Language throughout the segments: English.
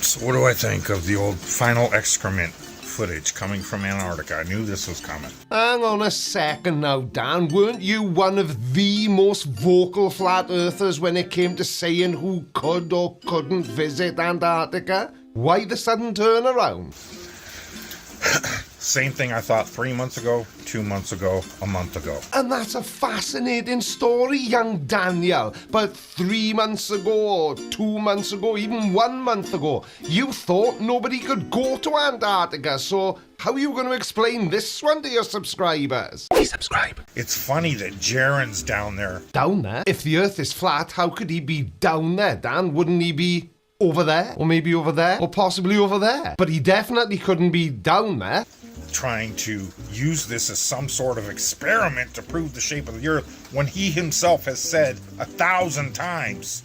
So what do I think of the old final excrement footage coming from Antarctica? I knew this was coming. Hang on a second now, Dan. Weren't you one of the most vocal flat earthers when it came to saying who could or couldn't visit Antarctica? Why the sudden turnaround? Same thing I thought 3 months ago, 2 months ago, a month ago. And that's a fascinating story, young Daniel. But 3 months ago, or 2 months ago, even 1 month ago, you thought nobody could go to Antarctica. So how are you going to explain this one to your subscribers? Please subscribe. It's funny that Jaren's down there. Down there? If the Earth is flat, how could he be down there, Dan? Wouldn't he be over there? Or maybe over there? Or possibly over there? But he definitely couldn't be down there. Trying to use this as some sort of experiment to prove the shape of the Earth when he himself has said 1,000 times,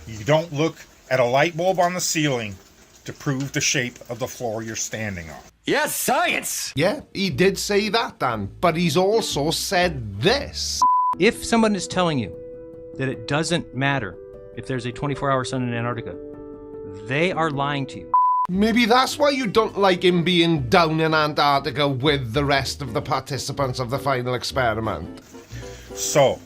you don't look at a light bulb on the ceiling to prove the shape of the floor you're standing on. Yes, science! Yeah, he did say that, Dan, but he's also said this. If someone is telling you that it doesn't matter if there's a 24-hour sun in Antarctica, they are lying to you. Maybe that's why you don't like him being down in Antarctica with the rest of the participants of the final experiment. So,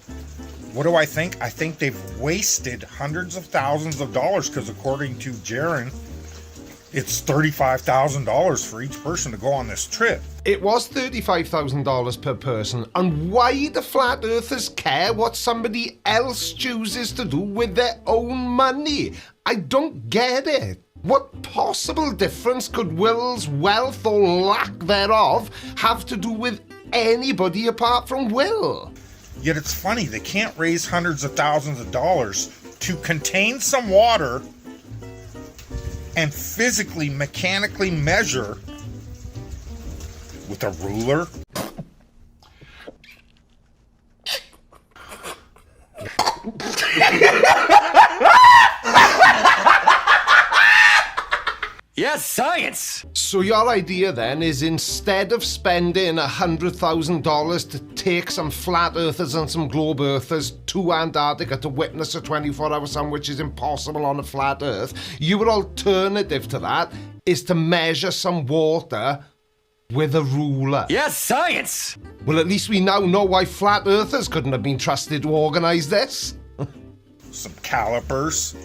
what do I think? I think they've wasted hundreds of thousands of dollars because according to Jaren, it's $35,000 for each person to go on this trip. It was $35,000 per person, and why do flat earthers care what somebody else chooses to do with their own money? I don't get it. What possible difference could Will's wealth or lack thereof have to do with anybody apart from Will? Yet it's funny, they can't raise hundreds of thousands of dollars to contain some water and physically, mechanically measure with a ruler. Yes, science! So your idea then is instead of spending $100,000 to take some flat earthers and some globe earthers to Antarctica to witness a 24-hour sun, which is impossible on a flat earth, your alternative to that is to measure some water with a ruler. Yes, science! Well, at least we now know why flat earthers couldn't have been trusted to organise this. Some calipers.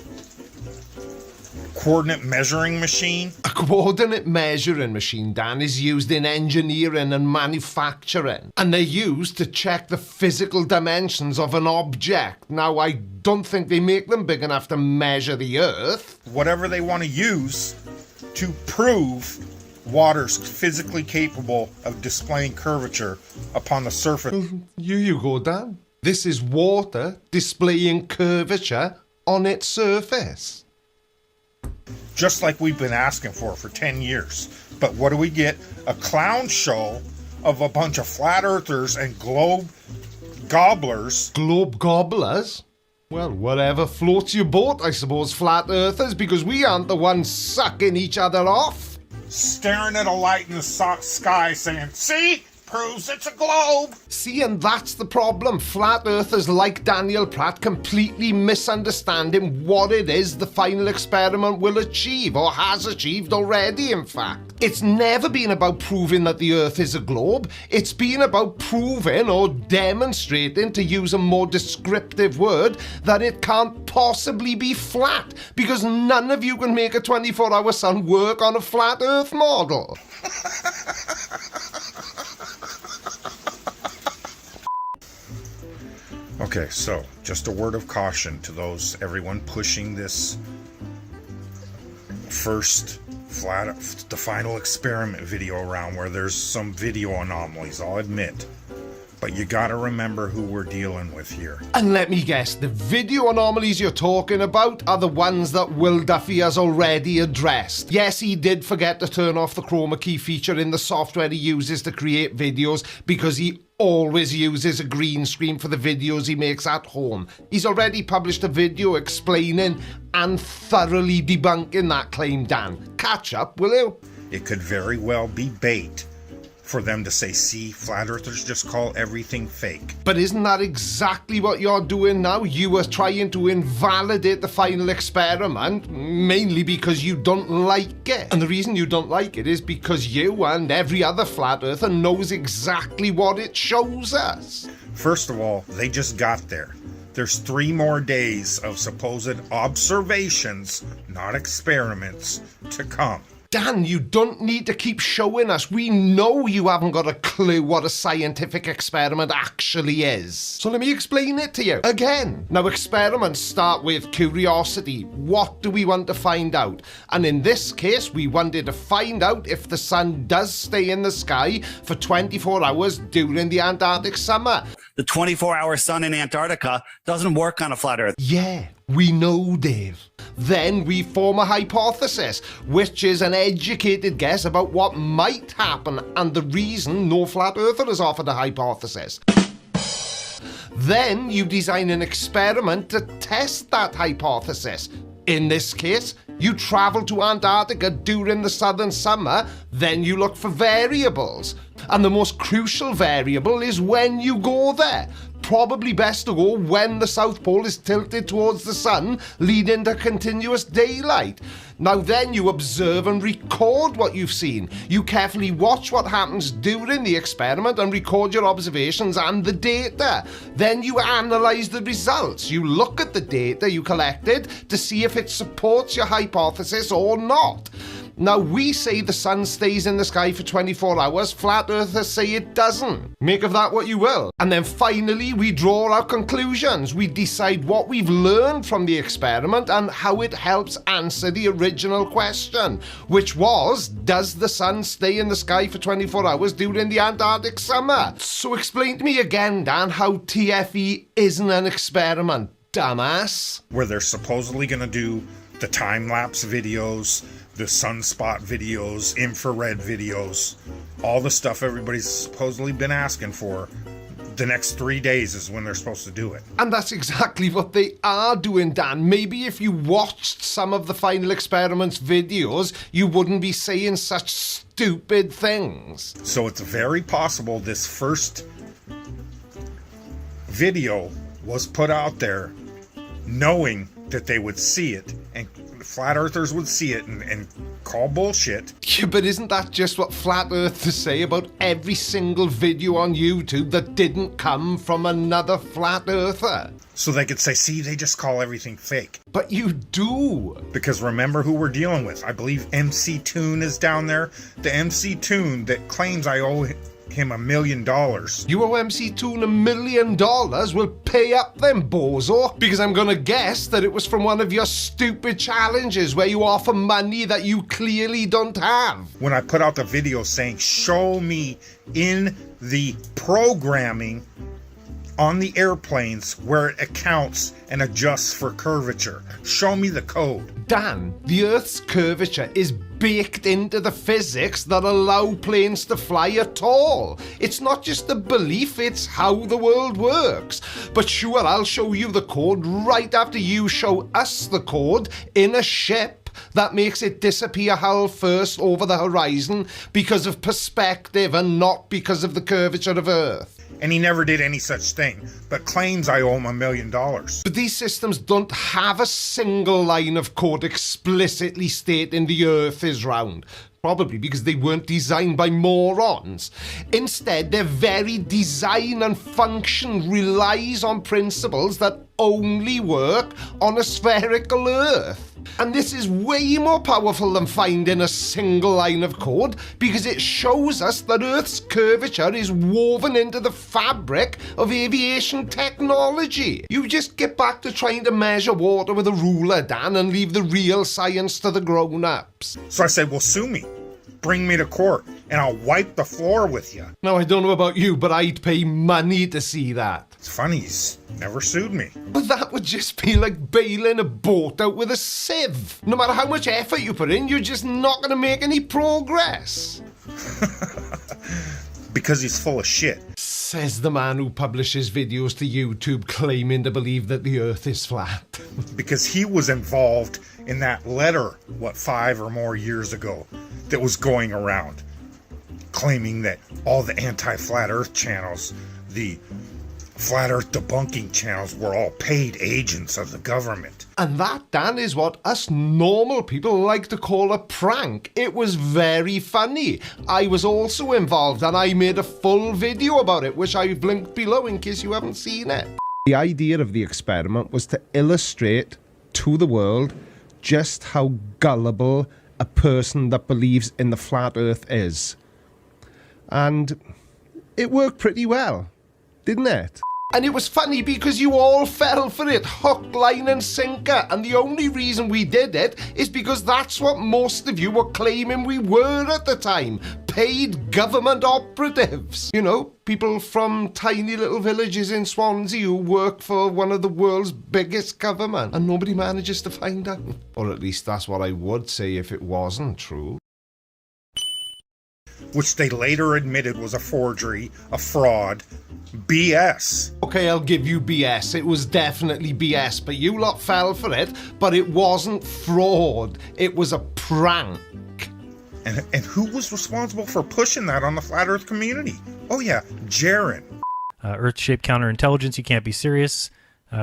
Coordinate measuring machine. A coordinate measuring machine, Dan, is used in engineering and manufacturing, and they're used to check the physical dimensions of an object. Now, I don't think they make them big enough to measure the Earth. Whatever they want to use to prove water's physically capable of displaying curvature upon the surface. Here you go, Dan. This is water displaying curvature on its surface. Just like we've been asking for 10 years. But what do we get? A clown show of a bunch of flat earthers and globe gobblers. Globe gobblers? Well, whatever floats your boat, I suppose, flat earthers, because we aren't the ones sucking each other off. Staring at a light in the sky saying, see? Proves it's a globe. See, and that's the problem. Flat earthers like Daniel Pratt completely misunderstanding what it is the final experiment will achieve, or has achieved already, in fact. It's never been about proving that the Earth is a globe. It's been about proving or demonstrating, to use a more descriptive word, that it can't possibly be flat, because none of you can make a 24-hour sun work on a flat Earth model. Okay, so just a word of caution to everyone pushing this the final experiment video around where there's some video anomalies, I'll admit. But you gotta remember who we're dealing with here. And let me guess, the video anomalies you're talking about are the ones that Will Duffy has already addressed. Yes, he did forget to turn off the chroma key feature in the software he uses to create videos, because he always uses a green screen for the videos he makes at home. He's already published a video explaining and thoroughly debunking that claim, Dan. Catch up, will you? It could very well be bait for them to say, see, flat earthers just call everything fake. But isn't that exactly what you're doing now? You are trying to invalidate the final experiment, mainly because you don't like it. And the reason you don't like it is because you and every other flat earther knows exactly what it shows us. First of all, they just got there. There's 3 more days of supposed observations, not experiments, to come. Dan, you don't need to keep showing us. We know you haven't got a clue what a scientific experiment actually is. So let me explain it to you again. Now, experiments start with curiosity. What do we want to find out? And in this case, we wanted to find out if the sun does stay in the sky for 24 hours during the Antarctic summer. The 24-hour sun in Antarctica doesn't work on a flat Earth. Yeah, we know, Dave. Then we form a hypothesis, which is an educated guess about what might happen and the reason no flat earther has offered a hypothesis. Then you design an experiment to test that hypothesis. In this case, you travel to Antarctica during the southern summer, then you look for variables. And the most crucial variable is when you go there. Probably best to go when the South Pole is tilted towards the sun, leading to continuous daylight. Now then you observe and record what you've seen. You carefully watch what happens during the experiment and record your observations and the data. Then you analyse the results. You look at the data you collected to see if it supports your hypothesis or not. Now, we say the sun stays in the sky for 24 hours, flat earthers say it doesn't. Make of that what you will. And then finally, we draw our conclusions. We decide what we've learned from the experiment and how it helps answer the original question, which was, does the sun stay in the sky for 24 hours during the Antarctic summer? So explain to me again, Dan, how TFE isn't an experiment, dumbass. Where they're supposedly going to do the time-lapse videos, the sunspot videos, infrared videos, all the stuff everybody's supposedly been asking for. The next 3 days is when they're supposed to do it. And that's exactly what they are doing, Dan. Maybe if you watched some of the final experiments videos, you wouldn't be saying such stupid things. So it's very possible this first video was put out there knowing that they would see it and flat earthers would see it and call bullshit. Yeah, but isn't that just what flat earthers say about every single video on YouTube that didn't come from another flat earther? So they could say, see, they just call everything fake. But you do. Because remember who we're dealing with. I believe MC Toon is down there. The MC Toon that claims I owe him $1 million. You owe MC Toon $1 million? Well, pay up then, bozo. Because I'm gonna guess that it was from one of your stupid challenges where you offer money that you clearly don't have. When I put out the video saying, show me in the programming on the airplanes where it accounts and adjusts for curvature. Show me the code. Dan, the Earth's curvature is baked into the physics that allow planes to fly at all. It's not just a belief, it's how the world works. But sure, I'll show you the code right after you show us the code in a ship that makes it disappear hull first over the horizon because of perspective and not because of the curvature of Earth. And he never did any such thing, but claims I owe him $1 million. But these systems don't have a single line of code explicitly stating the Earth is round. Probably because they weren't designed by morons. Instead, their very design and function relies on principles that only work on a spherical Earth. And this is way more powerful than finding a single line of code because it shows us that Earth's curvature is woven into the fabric of aviation technology. You just get back to trying to measure water with a ruler, Dan, and leave the real science to the grown-ups. So I said, well, sue me. Bring me to court, and I'll wipe the floor with you. Now, I don't know about you, but I'd pay money to see that. It's funny, he's never sued me. But that would just be like bailing a boat out with a sieve. No matter how much effort you put in, you're just not going to make any progress. Because he's full of shit. Says the man who publishes videos to YouTube claiming to believe that the Earth is flat. Because he was involved in that letter, 5 or more years ago, that was going around, claiming that all the anti-flat earth channels, the flat earth debunking channels, were all paid agents of the government. And that, Dan, is what us normal people like to call a prank. It was very funny. I was also involved and I made a full video about it, which I've linked below in case you haven't seen it. The idea of the experiment was to illustrate to the world just how gullible a person that believes in the flat earth is. And it worked pretty well, didn't it? And it was funny because you all fell for it, hook, line and sinker. And the only reason we did it is because that's what most of you were claiming we were at the time. Paid government operatives. You know, people from tiny little villages in Swansea who work for one of the world's biggest government. And nobody manages to find out. Or at least that's what I would say if it wasn't true. Which they later admitted was a forgery, a fraud, BS. Okay, I'll give you BS. It was definitely BS, but you lot fell for it. But it wasn't fraud. It was a prank. And who was responsible for pushing that on the flat earth community? Oh yeah, Jaren. Earth-shaped counterintelligence, you can't be serious.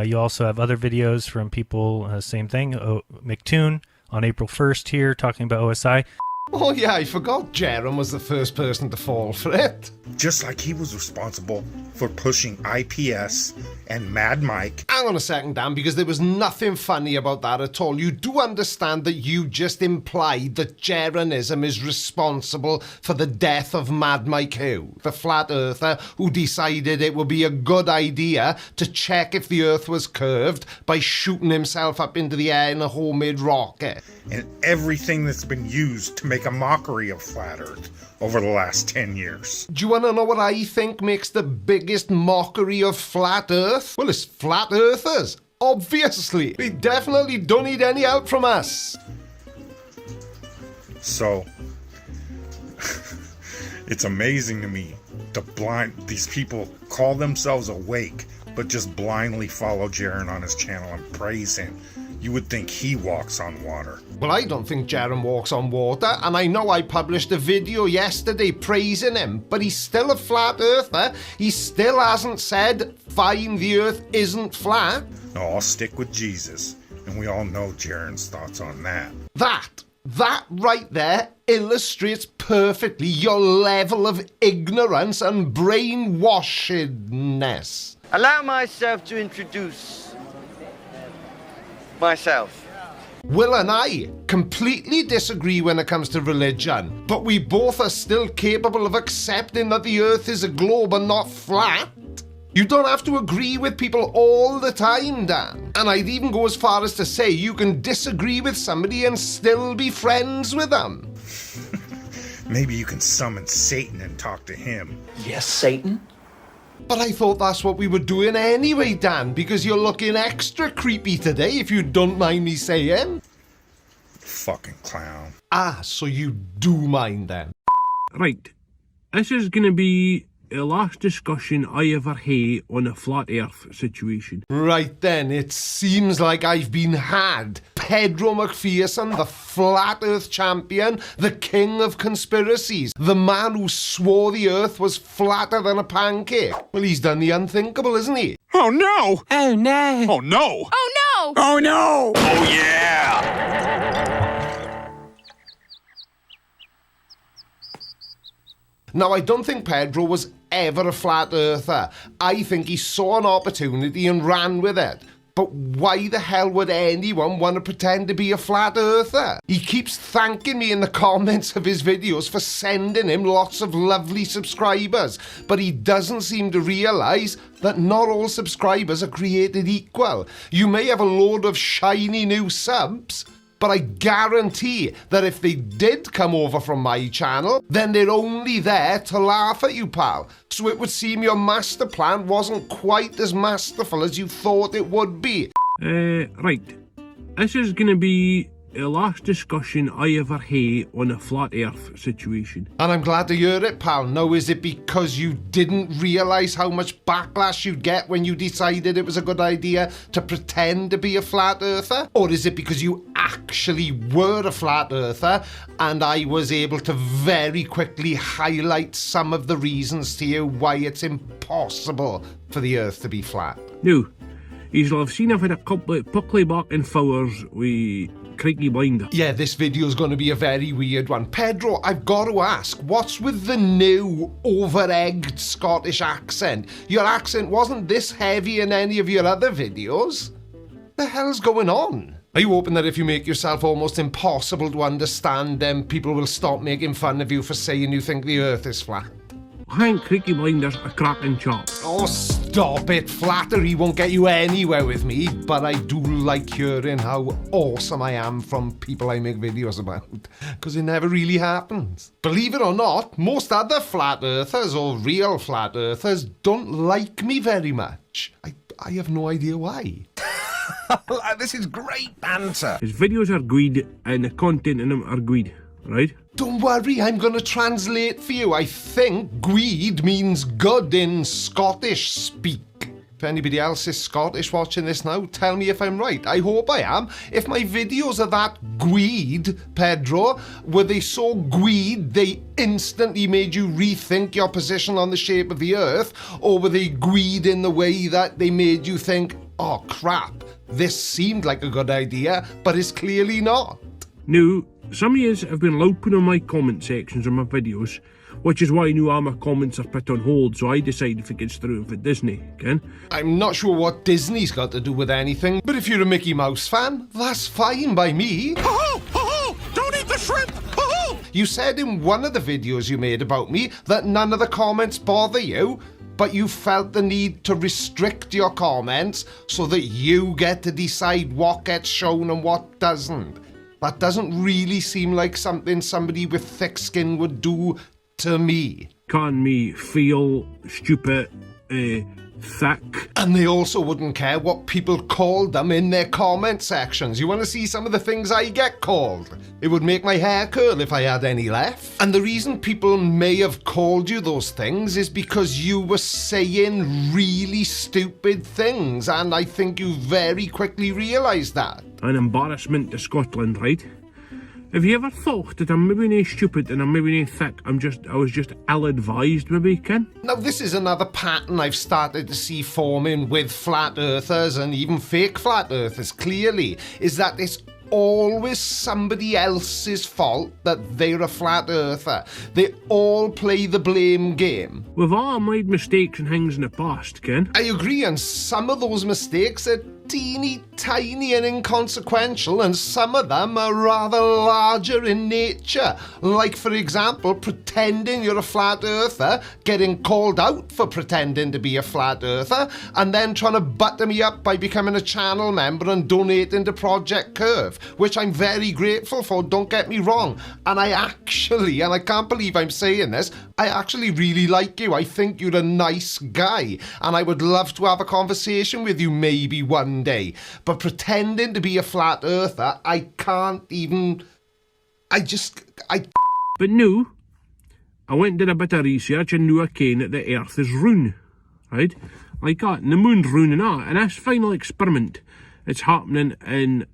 You also have other videos from people, same thing. McToon on April 1st here talking about OSI. Oh yeah, I forgot Jaren was the first person to fall for it. Just like he was responsible for pushing IPS and Mad Mike. Hang on a second, Dan, because there was nothing funny about that at all. You do understand that you just implied that Jeranism is responsible for the death of Mad Mike who? The flat earther who decided it would be a good idea to check if the earth was curved by shooting himself up into the air in a homemade rocket. And everything that's been used to make a mockery of flat earth over the last 10 years. Do you want to know what I think makes the biggest mockery of flat earth? Well, it's flat earthers. Obviously. They definitely don't need any help from us. So, it's amazing to me, these people call themselves awake, but just blindly follow Jaren on his channel and praise him. You would think he walks on water. Well, I don't think Jaren walks on water, and I know I published a video yesterday praising him, but he's still a flat earther. He still hasn't said, fine, the earth isn't flat. No, I'll stick with Jesus, and we all know Jaren's thoughts on that. That right there illustrates perfectly your level of ignorance and brainwashedness. Allow myself to introduce myself. Will and I completely disagree when it comes to religion, but we both are still capable of accepting that the earth is a globe and not flat. You don't have to agree with people all the time, Dan. And I'd even go as far as to say you can disagree with somebody and still be friends with them. Maybe you can summon Satan and talk to him. Yes, Satan? But I thought that's what we were doing anyway, Dan, because you're looking extra creepy today, if you don't mind me saying. Fucking clown. Ah, so you do mind then. Right, this is going to be the last discussion I ever had on a flat earth situation. Right then, it seems like I've been had. Pedro McPherson, the flat earth champion, the king of conspiracies, the man who swore the earth was flatter than a pancake. Well, he's done the unthinkable, isn't he? Oh no! Oh no! Oh no! Oh no! Oh no! Oh yeah! Now, I don't think Pedro was ever a flat earther. I think he saw an opportunity and ran with it. But why the hell would anyone want to pretend to be a flat earther? He keeps thanking me in the comments of his videos for sending him lots of lovely subscribers, but he doesn't seem to realise that not all subscribers are created equal. You may have a load of shiny new subs, but I guarantee that if they did come over from my channel, then they're only there to laugh at you, pal. So it would seem your master plan wasn't quite as masterful as you thought it would be. Right, this is going to be the last discussion I ever had on a flat earth situation. And I'm glad to hear it, pal. Now, is it because you didn't realise how much backlash you'd get when you decided it was a good idea to pretend to be a flat earther? Or is it because you actually were a flat earther and I was able to very quickly highlight some of the reasons to you why it's impossible for the earth to be flat? Now, you'll have seen I've had a couple of puckly barking fowers with Creaky blinder. Yeah, this video's going to be a very weird one. Pedro, I've got to ask, what's with the new over-egged Scottish accent? Your accent wasn't this heavy in any of your other videos. The hell's going on? Are you hoping that if you make yourself almost impossible to understand, then people will stop making fun of you for saying you think the earth is flat? I think Creaky blinder's a cracking chap. Oh, stop it. Flattery won't get you anywhere with me, but I do like hearing how awesome I am from people I make videos about, because it never really happens. Believe it or not, most other flat earthers or real flat earthers don't like me very much. I have no idea why. This is great banter. His videos are good and the content in them are good, right? Don't worry, I'm going to translate for you. I think "gweed" means good in Scottish speak. If anybody else is Scottish watching this now, tell me if I'm right. I hope I am. If my videos are that gweed, Pedro, were they so gweed they instantly made you rethink your position on the shape of the earth? Or were they gweed in the way that they made you think, oh crap, this seemed like a good idea, but it's clearly not? Now, some of you have been louping on my comment sections on my videos, which is why now all my comments are put on hold, so I decided if it gets through for Disney, Ken. I'm not sure what Disney's got to do with anything, but if you're a Mickey Mouse fan, that's fine by me. Ho ho! Don't eat the shrimp! Ho! You said in one of the videos you made about me that none of the comments bother you, but you felt the need to restrict your comments so that you get to decide what gets shown and what doesn't. That doesn't really seem like something somebody with thick skin would do to me. Can me feel stupid, thick. And they also wouldn't care what people called them in their comment sections. You want to see some of the things I get called? It would make my hair curl if I had any left. And the reason people may have called you those things is because you were saying really stupid things, and I think you very quickly realised that. An embarrassment to Scotland, right? Have you ever thought that I'm maybe not stupid and I'm maybe not thick? I was just ill-advised, maybe, Ken? Now, this is another pattern I've started to see forming with flat earthers and even fake flat earthers, clearly, is that it's always somebody else's fault that they're a flat earther. They all play the blame game. We've all made mistakes and things in the past, Ken. I agree, and some of those mistakes are teeny tiny and inconsequential, and some of them are rather larger in nature. Like, for example, pretending you're a flat earther, getting called out for pretending to be a flat earther, and then trying to butter me up by becoming a channel member and donating to Project Curve, which I'm very grateful for, don't get me wrong. And I actually, and I can't believe I'm saying this, I actually really like you. I think you're a nice guy, and I would love to have a conversation with you maybe one day. But pretending to be a flat earther, I can't even... But no, I went and did a bit of research and knew I ken that the earth is round, right? Like that, and the moon's round and that. And this final experiment, it's happening in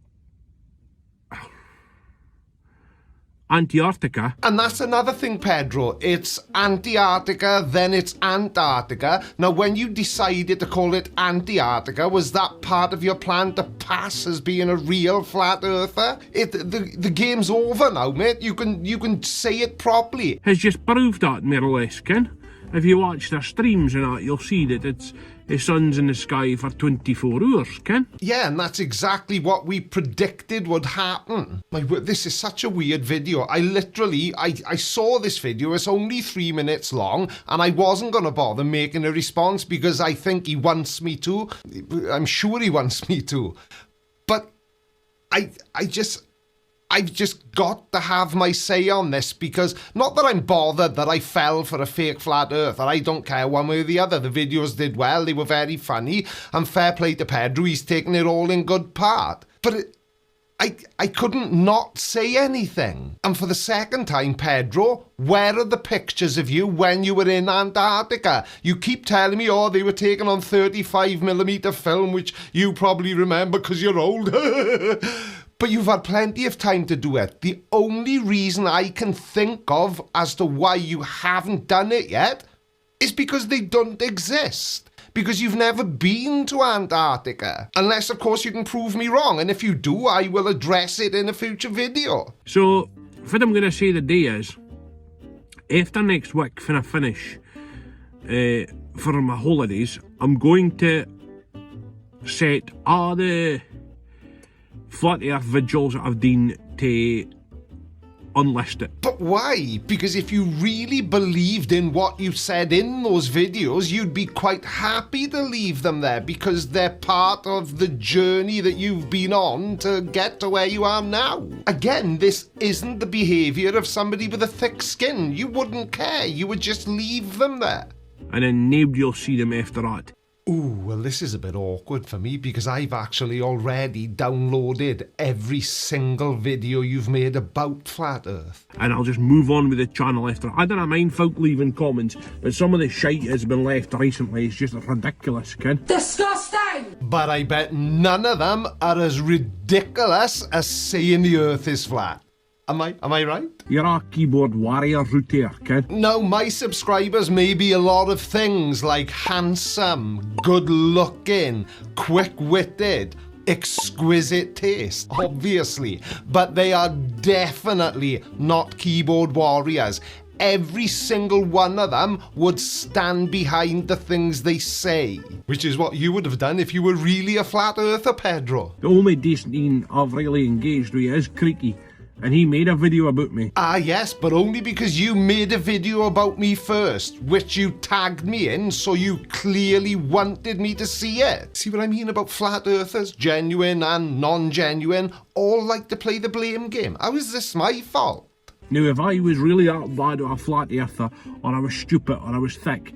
Antarctica. And that's another thing, Pedro. It's Antarctica, then it's Antarctica. Now, when you decided to call it Antarctica, was that part of your plan to pass as being a real flat earther? The game's over now, mate. You can say it properly. Has just proved that, more or less, Ken. If you watch their streams and that, you'll see that it's the sun's in the sky for 24 hours, Ken. Yeah, and that's exactly what we predicted would happen. My word, this is such a weird video. I saw this video, it's only 3 minutes long, and I wasn't going to bother making a response because I think he wants me to. I'm sure he wants me to. But I've just got to have my say on this, because not that I'm bothered that I fell for a fake flat earther. I don't care one way or the other. The videos did well, they were very funny, and fair play to Pedro, he's taking it all in good part. But I couldn't not say anything. And for the second time, Pedro, where are the pictures of you when you were in Antarctica? You keep telling me, oh, they were taken on 35mm film, which you probably remember because you're old. But you've had plenty of time to do it. The only reason I can think of as to why you haven't done it yet is because they don't exist. Because you've never been to Antarctica. Unless, of course, you can prove me wrong. And if you do, I will address it in a future video. So, what I'm going to say today is, after next week, when I finish for my holidays, I'm going to set all the flat earth videos that I've done to unlist it. But why? Because if you really believed in what you said in those videos, you'd be quite happy to leave them there because they're part of the journey that you've been on to get to where you are now. Again, this isn't the behaviour of somebody with a thick skin. You wouldn't care. You would just leave them there. And then nobody will see them after that. Ooh, well, this is a bit awkward for me because I've actually already downloaded every single video you've made about Flat Earth. And I'll just move on with the channel after. I don't mind folk leaving comments, but some of the shite has been left recently. It's just ridiculous, kid. Disgusting! But I bet none of them are as ridiculous as saying the Earth is flat. Am I right? You're a keyboard warrior out there, kid. Now, my subscribers may be a lot of things like handsome, good-looking, quick-witted, exquisite taste, obviously, but they are definitely not keyboard warriors. Every single one of them would stand behind the things they say, which is what you would have done if you were really a flat earther, Pedro. The only decent one I've really engaged with is Creaky, and he made a video about me. Ah, yes, but only because you made a video about me first, which you tagged me in, so you clearly wanted me to see it. See what I mean about flat earthers, genuine and non-genuine, all like to play the blame game? How is this my fault? Now, if I was really that bad of a flat earther, or I was stupid, or I was thick,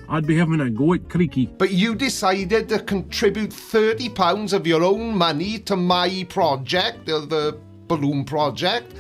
I'd be having a go at Creaky. But you decided to contribute £30 of your own money to my project, the balloon project,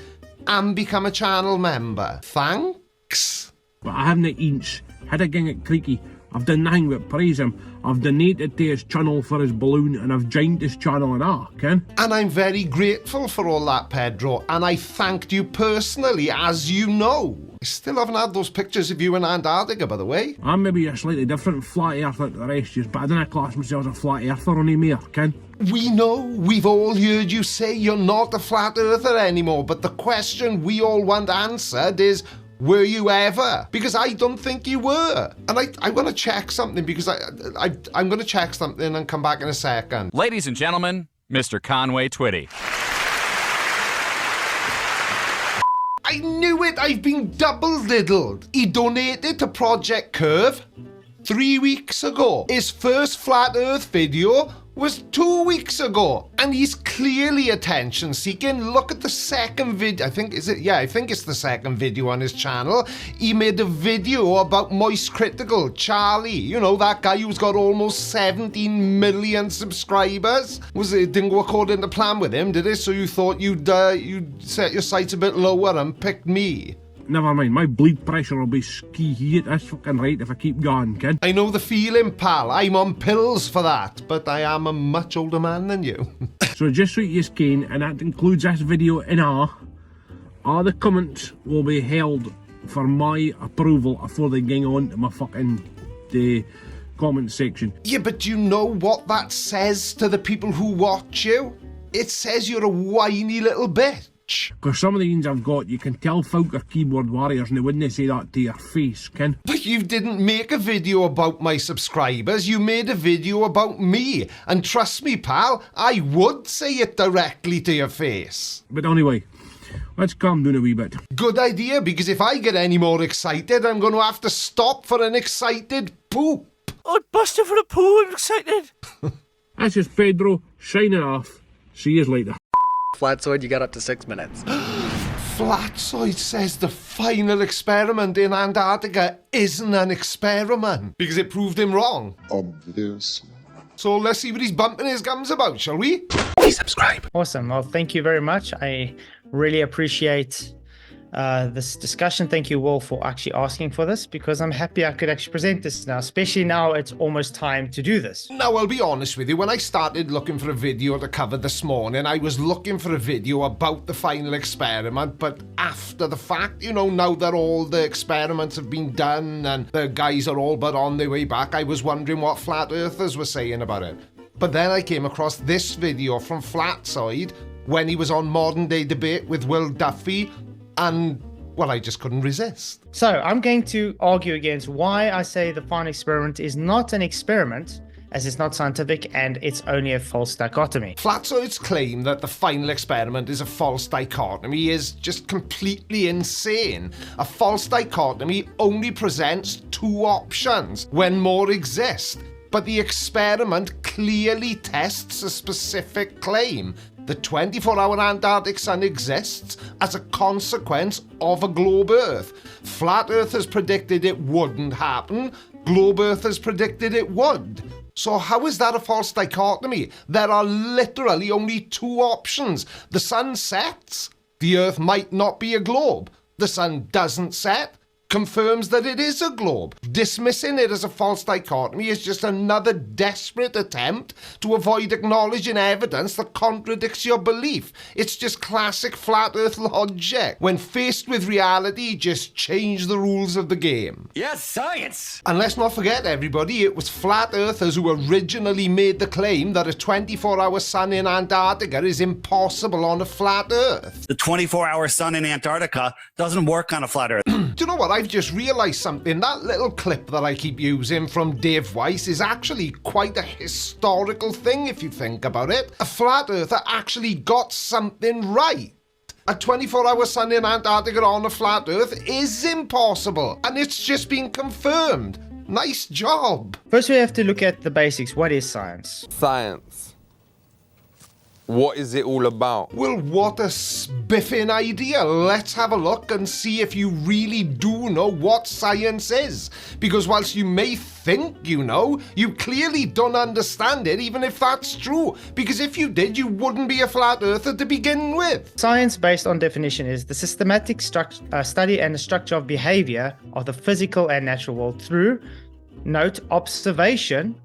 and become a channel member. Thanks. But I haven't inch had a gang at Creaky. I've done nothing but praise him. I've donated to his channel for his balloon, and I've joined his channel and all, Ken. And I'm very grateful for all that, Pedro, and I thanked you personally, as you know. I still haven't had those pictures of you in Antarctica, by the way. I'm maybe a slightly different flat earther to the rest of you, but I don't class myself as a flat earther anymore, Ken. We know, we've all heard you say you're not a flat earther anymore, but the question we all want answered is, were you ever? Because I don't think you were. And I want to check something because I'm going to check something and come back in a second. Ladies and gentlemen, Mr. Conway Twitty. I knew it! I've been double-diddled. He donated to Project Curve 3 weeks ago. His first Flat Earth video was 2 weeks ago, and he's clearly attention seeking. Look at the second video. I think it's the second video on his channel. He made a video about Moist Critical Charlie, you know, that guy who's got almost 17 million subscribers. It didn't go according to plan with him, did it? So you thought you'd set your sights a bit lower and picked me? Never mind, my blood pressure will be ski heat. That's fucking right if I keep going, kid. I know the feeling, pal. I'm on pills for that, but I am a much older man than you. So just so you can, and that includes this video and all the comments will be held for my approval before they gang on to my fucking comment section. Yeah, but do you know what that says to the people who watch you? It says you're a whiny little bitch. Because some of the ones I've got, you can tell folk are keyboard warriors and they wouldn't say that to your face, Ken. But you didn't make a video about my subscribers, you made a video about me. And trust me, pal, I would say it directly to your face. But anyway, let's calm down a wee bit. Good idea, because if I get any more excited, I'm going to have to stop for an excited poop. I'm busting for a poo, I'm excited. This is Pedro, signing off. See you later. Flatsoid, you got up to 6 minutes. Flatsoid says the final experiment in Antarctica isn't an experiment because it proved him wrong. Obvious. So let's see what he's bumping his gums about, shall we? Awesome. Well, thank you very much. I really appreciate this discussion. Thank you, Will, for actually asking for this, because I'm happy I could actually present this now, especially now it's almost time to do this. Now, I'll be honest with you, when I started looking for a video to cover this morning, I was looking for a video about the final experiment, but after the fact, you know, now that all the experiments have been done and the guys are all but on their way back, I was wondering what flat earthers were saying about it. But then I came across this video from Flatside when he was on Modern Day Debate with Will Duffy, and, well, I just couldn't resist. So I'm going to argue against why I say the final experiment is not an experiment, as it's not scientific and it's only a false dichotomy. Flatside's claim that the final experiment is a false dichotomy is just completely insane. A false dichotomy only presents two options when more exist, but the experiment clearly tests a specific claim. The 24-hour Antarctic sun exists as a consequence of a globe Earth. Flat Earthers predicted it wouldn't happen. Globe Earthers predicted it would. So how is that a false dichotomy? There are literally only two options. The sun sets, the Earth might not be a globe. The sun doesn't set, confirms that it is a globe. Dismissing it as a false dichotomy is just another desperate attempt to avoid acknowledging evidence that contradicts your belief. It's just classic flat earth logic. When faced with reality, just change the rules of the game. Yes, science! And let's not forget, everybody, it was flat earthers who originally made the claim that a 24-hour sun in Antarctica is impossible on a flat earth. The 24-hour sun in Antarctica doesn't work on a flat Earth. Do you know what? I've just realised something. That little clip that I keep using from Dave Weiss is actually quite a historical thing if you think about it. A flat earther actually got something right. A 24-hour sun in Antarctica on a flat earth is impossible, and it's just been confirmed. Nice job. First, we have to look at the basics. What is science? Science. What is it all about? Well, what a spiffing idea. Let's have a look and see if you really do know what science is. Because whilst you may think you know, you clearly don't understand it, even if that's true. Because if you did, you wouldn't be a flat earther to begin with. Science, based on definition, is the systematic study and the structure of behavior of the physical and natural world through, note, observation,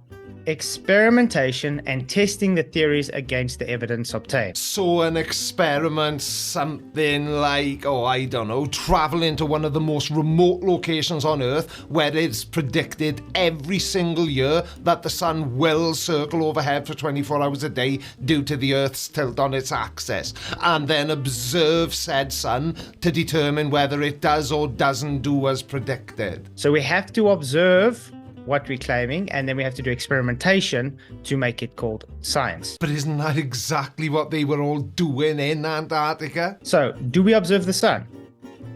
experimentation, and testing the theories against the evidence obtained. So an experiment, something like, oh, I don't know, traveling to one of the most remote locations on Earth where it's predicted every single year that the sun will circle overhead for 24 hours a day due to the Earth's tilt on its axis, and then observe said sun to determine whether it does or doesn't do as predicted. So we have to observe what we're claiming, and then we have to do experimentation to make it called science. But isn't that exactly what they were all doing in Antarctica? So, do we observe the sun?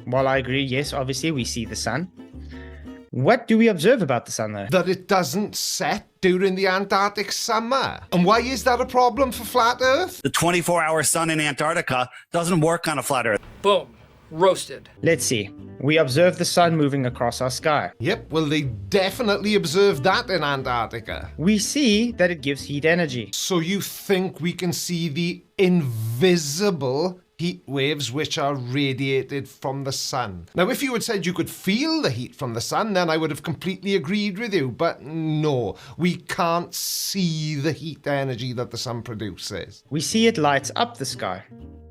Well, I agree, yes, obviously we see the sun. What do we observe about the sun, though? That it doesn't set during the Antarctic summer. And why is that a problem for flat Earth? The 24-hour sun in Antarctica doesn't work on a flat Earth. Boom. Roasted. Let's see. We observe the sun moving across our sky. Yep, well, they definitely observed that in Antarctica. We see that it gives heat energy. So you think we can see the invisible heat waves which are radiated from the sun? Now, if you had said you could feel the heat from the sun, then I would have completely agreed with you. But no, we can't see the heat energy that the sun produces. We see it lights up the sky.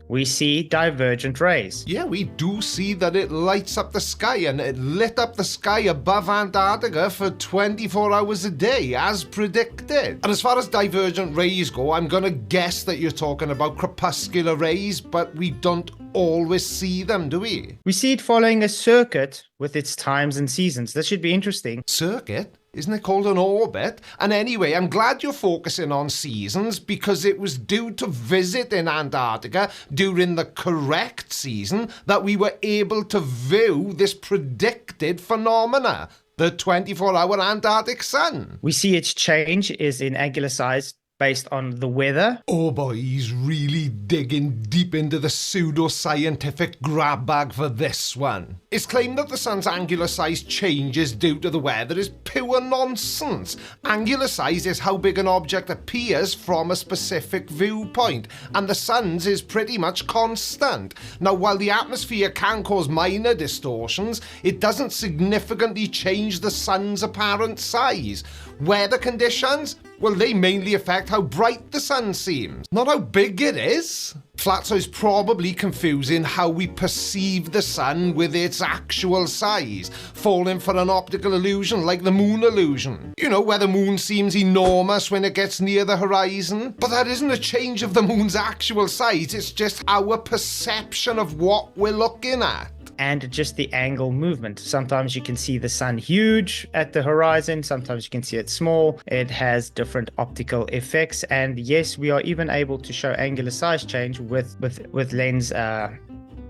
We see divergent rays. Yeah, we do see that it lights up the sky, and it lit up the sky above Antarctica for 24 hours a day, as predicted. And as far as divergent rays go, I'm gonna guess that you're talking about crepuscular rays, but we don't always see them, do we? We see it following a circuit with its times and seasons. This should be interesting. Circuit? Isn't it called an orbit? And anyway, I'm glad you're focusing on seasons, because it was due to visit in Antarctica during the correct season that we were able to view this predicted phenomena, the 24-hour Antarctic sun. We see its change is in angular size based on the weather. Oh boy, he's really digging deep into the pseudo-scientific grab bag for this one. His claim that the sun's angular size changes due to the weather is pure nonsense. Angular size is how big an object appears from a specific viewpoint, and the sun's is pretty much constant. Now, while the atmosphere can cause minor distortions, it doesn't significantly change the sun's apparent size. Weather conditions? Well, they mainly affect how bright the sun seems, not how big it is. Flat's probably confusing how we perceive the sun with its actual size, falling for an optical illusion like the moon illusion. You know, where the moon seems enormous when it gets near the horizon. But that isn't a change of the moon's actual size, it's just our perception of what we're looking at. And just the angle movement. Sometimes you can see the sun huge at the horizon, sometimes you can see it small. It has different optical effects, and yes, we are even able to show angular size change with lens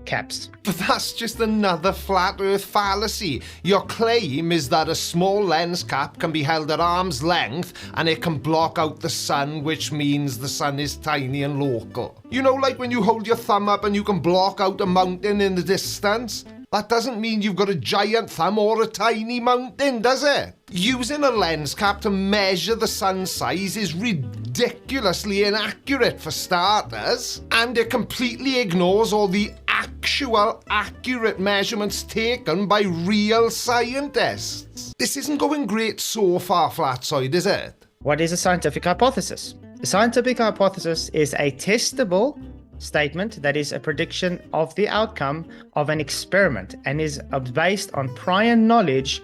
caps. But that's just another flat earth fallacy. Your claim is that a small lens cap can be held at arm's length and it can block out the sun, which means the sun is tiny and local. You know, like when you hold your thumb up and you can block out a mountain in the distance? That doesn't mean you've got a giant thumb or a tiny mountain, does it? Using a lens cap to measure the sun's size is ridiculously inaccurate for starters, and it completely ignores all the actual accurate measurements taken by real scientists. This isn't going great so far, Flatsoid, is it? What is a scientific hypothesis? A scientific hypothesis is a testable statement that is a prediction of the outcome of an experiment and is based on prior knowledge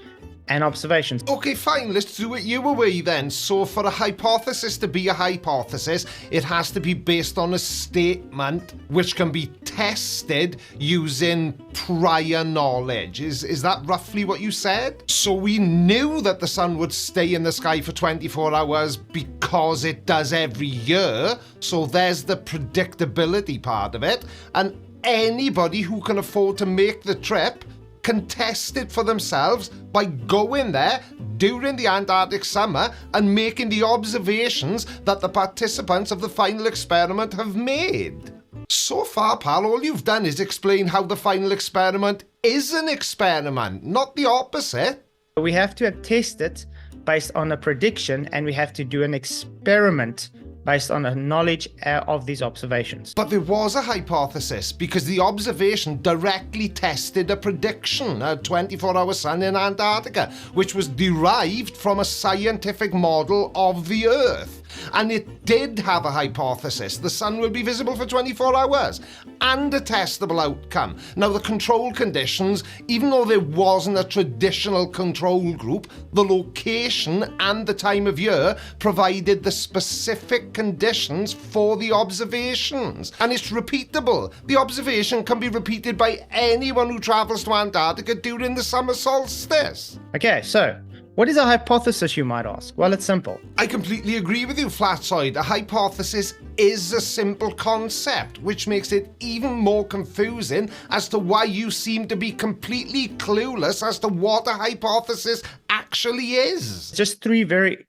and observations. Okay, fine, let's do it your way then. So for a hypothesis to be a hypothesis, it has to be based on a statement which can be tested using prior knowledge. Is that roughly what you said? So we knew that the sun would stay in the sky for 24 hours because it does every year, so there's the predictability part of it, and anybody who can afford to make the trip can test it for themselves by going there during the Antarctic summer and making the observations that the participants of the final experiment have made. So far, pal, all you've done is explain how the final experiment is an experiment, not the opposite. We have to test it based on a prediction, and we have to do an experiment based on a knowledge of these observations. But there was a hypothesis because the observation directly tested a prediction, a 24-hour sun in Antarctica, which was derived from a scientific model of the Earth. And it did have a hypothesis. The sun will be visible for 24 hours and a testable outcome. Now, the control conditions, even though there wasn't a traditional control group, the location and the time of year provided the specific conditions for the observations. And it's repeatable. The observation can be repeated by anyone who travels to Antarctica during the summer solstice. Okay, so what is a hypothesis, you might ask? Well, it's simple. I completely agree with you, Flatsoid. A hypothesis is a simple concept, which makes it even more confusing as to why you seem to be completely clueless as to what a hypothesis actually is. Just three very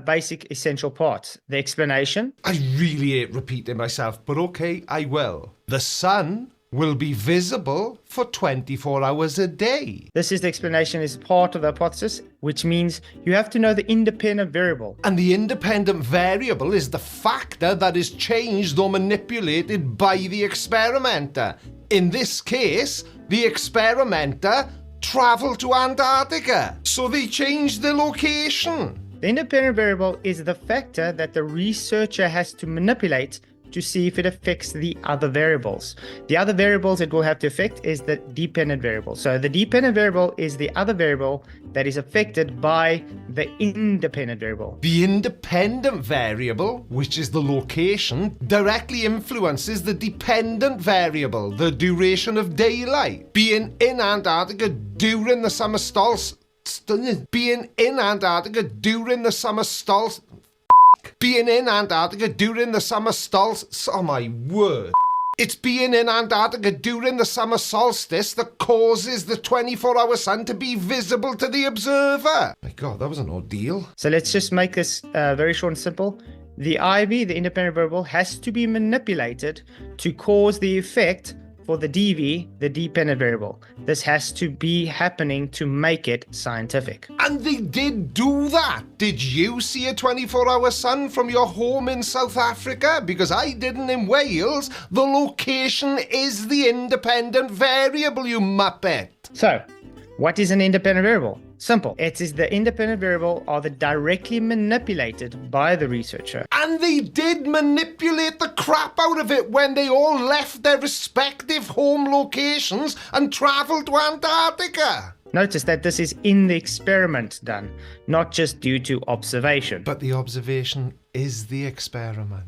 basic essential parts. The explanation. I really hate repeating myself, but okay, I will. The sun will be visible for 24 hours a day. This is the explanation, is part of the hypothesis, which means you have to know the independent variable. And the independent variable is the factor that is changed or manipulated by the experimenter. In this case, the experimenter traveled to Antarctica, so they changed the location. The independent variable is the factor that the researcher has to manipulate to see if it affects the other variables. The other variables it will have to affect is the dependent variable. So the dependent variable is the other variable that is affected by the independent variable. The independent variable, which is the location, directly influences the dependent variable, the duration of daylight. Being in Antarctica during the summer solstice. Being in Antarctica during the summer solstice. Being in Antarctica during the summer solstice. Oh my word. It's being in Antarctica during the summer solstice that causes the 24-hour sun to be visible to the observer. My God, that was an ordeal. So let's just make this very short and simple. The IV, the independent variable, has to be manipulated to cause the effect for the DV, the dependent variable. This has to be happening to make it scientific. And they did do that. Did you see a 24-hour sun from your home in South Africa? Because I didn't in Wales. The location is the independent variable, you muppet. So, what is an independent variable? Simple. It is the independent variable are the directly manipulated by the researcher. And they did manipulate the crap out of it when they all left their respective home locations and travelled to Antarctica. Notice that this is in the experiment done, not just due to observation. But the observation is the experiment.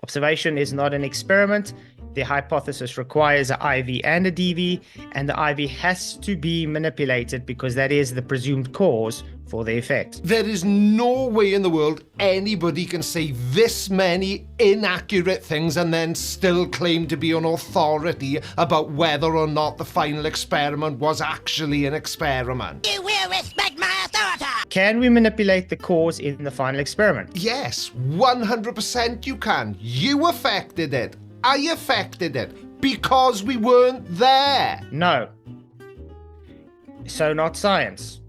Observation is not an experiment. The hypothesis requires an IV and a DV, and the IV has to be manipulated because that is the presumed cause for the effect. There is no way in the world anybody can say this many inaccurate things and then still claim to be an authority about whether or not the final experiment was actually an experiment. You will respect my authority! Can we manipulate the cause in the final experiment? Yes, 100% you can. You affected it. I affected it because we weren't there. No. So not science.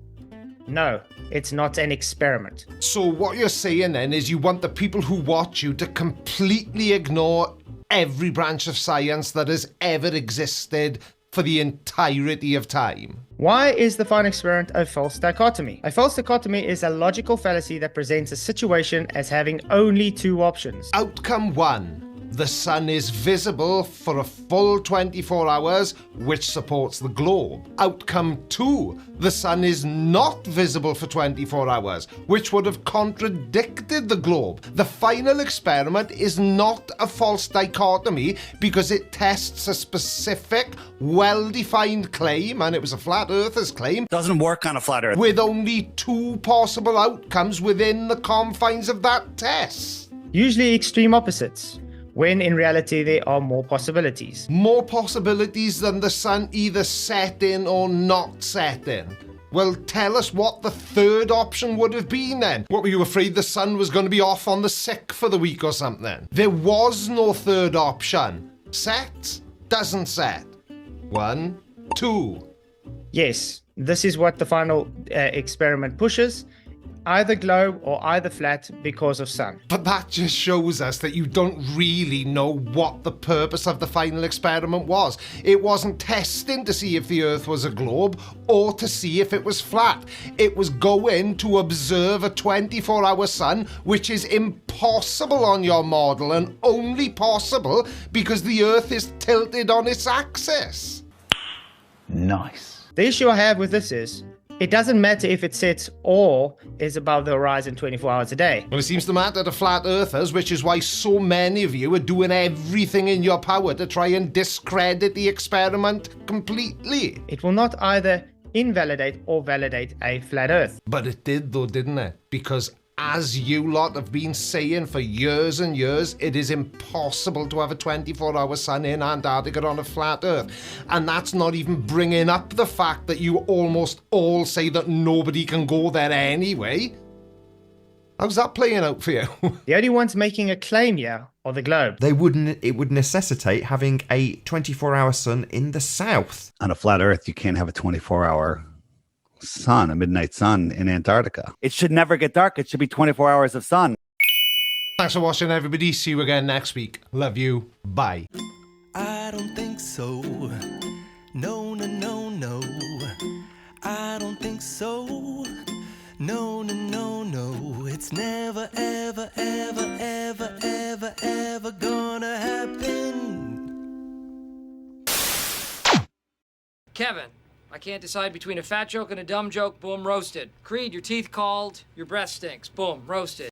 No, it's not an experiment. So what you're saying then is you want the people who watch you to completely ignore every branch of science that has ever existed for the entirety of time. Why is the final experiment a false dichotomy? A false dichotomy is a logical fallacy that presents a situation as having only two options. Outcome 1. The sun is visible for a full 24 hours, which supports the globe. Outcome 2. The sun is not visible for 24 hours, which would have contradicted the globe. The final experiment is not a false dichotomy because it tests a specific, well-defined claim, and it was a flat earther's claim. Doesn't work on a flat earth. With only two possible outcomes within the confines of that test. Usually extreme opposites, when in reality there are more possibilities. More possibilities than the sun either setting or not setting. Well, tell us what the third option would have been then. What, were you afraid the sun was going to be off on the sick for the week or something? There was no third option. Set, doesn't set. 1, 2. Yes, this is what the final experiment pushes. Either globe or either flat because of sun. But that just shows us that you don't really know what the purpose of the final experiment was. It wasn't testing to see if the Earth was a globe or to see if it was flat. It was going to observe a 24-hour sun, which is impossible on your model and only possible because the Earth is tilted on its axis. Nice. The issue I have with this is, it doesn't matter if it sets or is above the horizon 24 hours a day. Well, it seems to matter to flat earthers, which is why so many of you are doing everything in your power to try and discredit the experiment completely. It will not either invalidate or validate a flat earth. But it did though, didn't it? Because as you lot have been saying for years and years, it is impossible to have a 24-hour sun in Antarctica on a flat Earth. And that's not even bringing up the fact that you almost all say that nobody can go there anyway. How's that playing out for you? The only ones making a claim here are the globe. It would necessitate having a 24-hour sun in the south. On a flat Earth, you can't have a 24-hour sun, a midnight sun in Antarctica. It should never get dark. It should be 24 hours of sun. Thanks for watching, everybody. See you again next week. Love you. Bye. I don't think so. No, no, no, no. I don't think so. No, no, no, no. It's never, ever, ever, ever, ever, ever gonna happen. Kevin, I can't decide between a fat joke and a dumb joke. Boom, roasted. Creed, your teeth called. Your breath stinks. Boom, roasted.